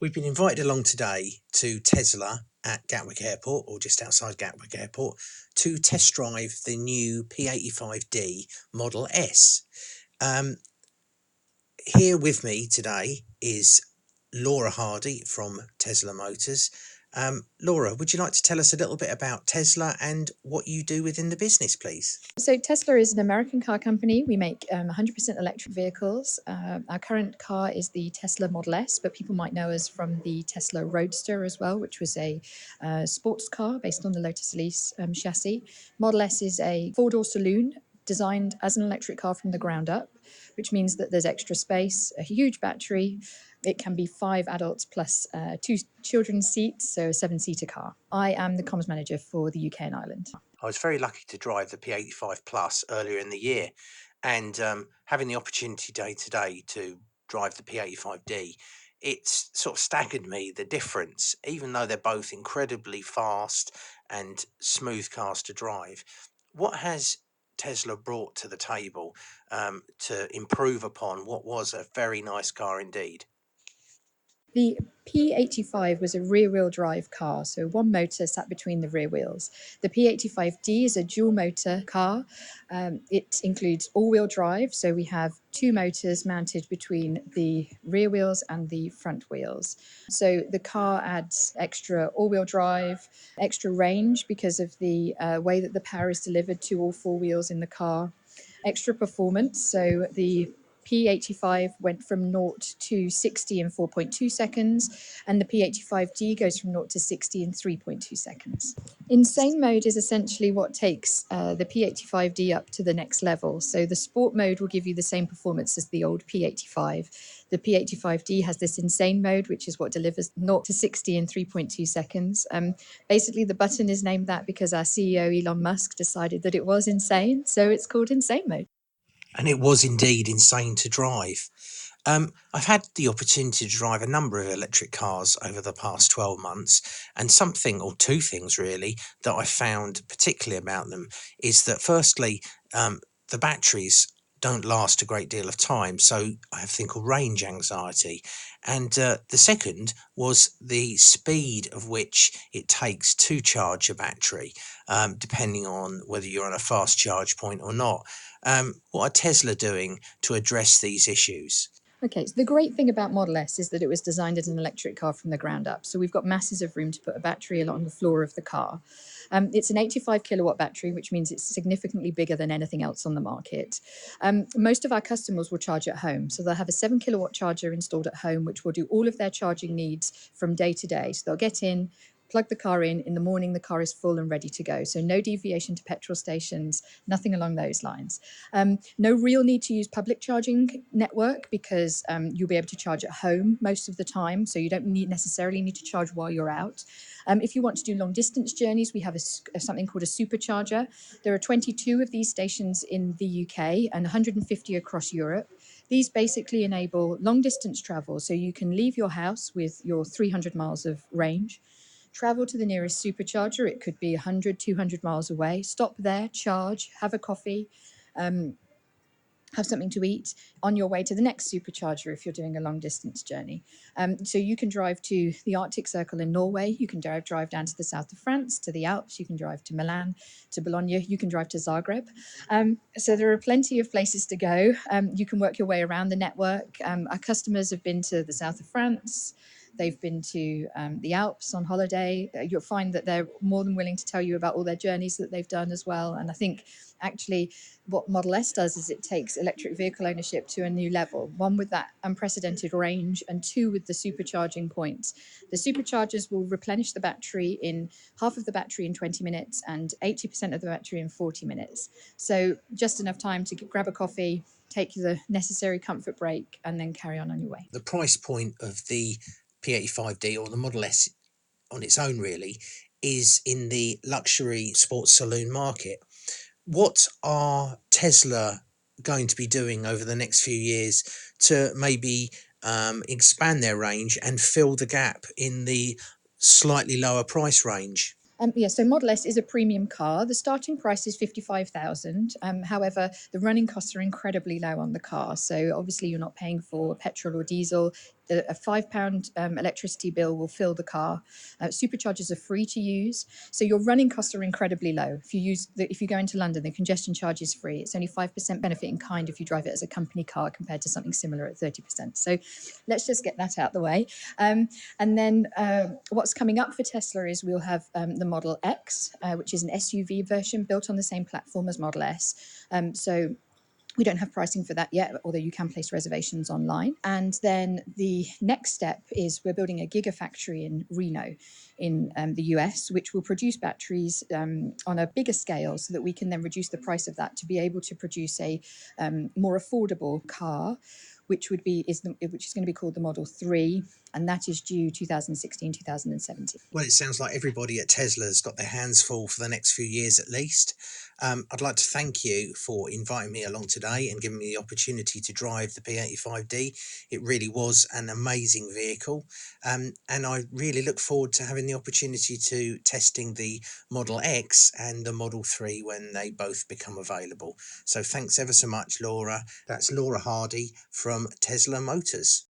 We've been invited along today to Tesla at Gatwick Airport, or just outside Gatwick Airport, to test drive the new P85D Model S. Um, Here with me today is Laura Hardy from Tesla Motors. Laura, would you like to tell us a little bit about Tesla and what you do within the business, please? So Tesla is an American car company. We make 100% electric vehicles. Our current car is the Tesla Model S, but people might know us from the Tesla Roadster as well, which was a sports car based on the Lotus Elise chassis. Model S is a four-door saloon designed as an electric car from the ground up, which means that there's extra space, a huge battery. It can be 5 adults plus 2 children's seats, so a 7-seater car. I am the comms manager for the UK and Ireland. I was very lucky to drive the P85 Plus earlier in the year, and having the opportunity day to day to drive the P85D, it's sort of staggered me the difference. Even though they're both incredibly fast and smooth cars to drive, what has Tesla brought to the table to improve upon what was a very nice car indeed? The P85 was a rear-wheel drive car, so one motor sat between the rear wheels. The P85D is a dual motor car. It includes all-wheel drive, so we have 2 motors mounted between the rear wheels and the front wheels. So the car adds extra all-wheel drive, extra range because of the way that the power is delivered to all 4 wheels in the car, extra performance. So the P85 went from 0 to 60 in 4.2 seconds, and the P85D goes from 0 to 60 in 3.2 seconds. Insane mode is essentially what takes the P85D up to the next level. So the sport mode will give you the same performance as the old P85. The P85D has this insane mode, which is what delivers 0 to 60 in 3.2 seconds. Basically, the button is named that because our CEO, Elon Musk, decided that it was insane. So it's called insane mode. And it was indeed insane to drive. I've had the opportunity to drive a number of electric cars over the past 12 months, and something or two things really that I found particularly about them is that firstly, the batteries don't last a great deal of time, so I have a thing called range anxiety. And the second was the speed of which it takes to charge a battery, depending on whether you're on a fast charge point or not. What are Tesla doing to address these issues? Okay, so the great thing about Model S is that it was designed as an electric car from the ground up. So we've got masses of room to put a battery along the floor of the car. It's an 85 kilowatt battery, which means it's significantly bigger than anything else on the market. Most of our customers will charge at home. So they'll have a 7 kilowatt charger installed at home, which will do all of their charging needs from day to day. So they'll get in, plug the car in the morning, the car is full and ready to go. So no deviation to petrol stations, nothing along those lines. No real need to use public charging network because you'll be able to charge at home most of the time. So you don't necessarily need to charge while you're out. If you want to do long distance journeys, we have something called a supercharger. There are 22 of these stations in the UK and 150 across Europe. These basically enable long distance travel. So you can leave your house with your 300 miles of range, travel to the nearest supercharger. It could be 100, 200 miles away. Stop there, charge, have a coffee, have something to eat on your way to the next supercharger if you're doing a long distance journey. So you can drive to the Arctic Circle in Norway. You can drive down to the south of France, to the Alps. You can drive to Milan, to Bologna. You can drive to Zagreb. So there are plenty of places to go. You can work your way around the network. Our customers have been to the south of France. They've been to the Alps on holiday. You'll find that they're more than willing to tell you about all their journeys that they've done as well. And I think actually what Model S does is it takes electric vehicle ownership to a new level, one with that unprecedented range and two with the supercharging points. The superchargers will replenish the battery in half of the battery in 20 minutes and 80% of the battery in 40 minutes. So just enough time to grab a coffee, take the necessary comfort break, and then carry on your way. The price point of the P85D or the Model S on its own really is in the luxury sports saloon market. What are Tesla going to be doing over the next few years to maybe expand their range and fill the gap in the slightly lower price range? So Model S is a premium car. The starting price is 55,000. However, the running costs are incredibly low on the car. So obviously you're not paying for petrol or diesel. a £5 electricity bill will fill the car. Superchargers are free to use, so your running costs are incredibly low. If you go into London, the congestion charge is free. It's only 5% benefit in kind if you drive it as a company car compared to something similar at 30%. So let's just get that out the way. And then what's coming up for Tesla is we'll have the Model X, which is an SUV version built on the same platform as Model S. So we don't have pricing for that yet, although you can place reservations online. And then the next step is we're building a gigafactory in Reno in the US, which will produce batteries on a bigger scale so that we can then reduce the price of that to be able to produce a more affordable car, which is going to be called the Model 3, and that is due 2016, 2017. Well, it sounds like everybody at Tesla's got their hands full for the next few years at least. I'd like to thank you for inviting me along today and giving me the opportunity to drive the P85D. It really was an amazing vehicle, and I really look forward to having the opportunity to testing the Model X and the Model 3 when they both become available. So thanks ever so much, Laura. That's Laura Hardy from Tesla Motors.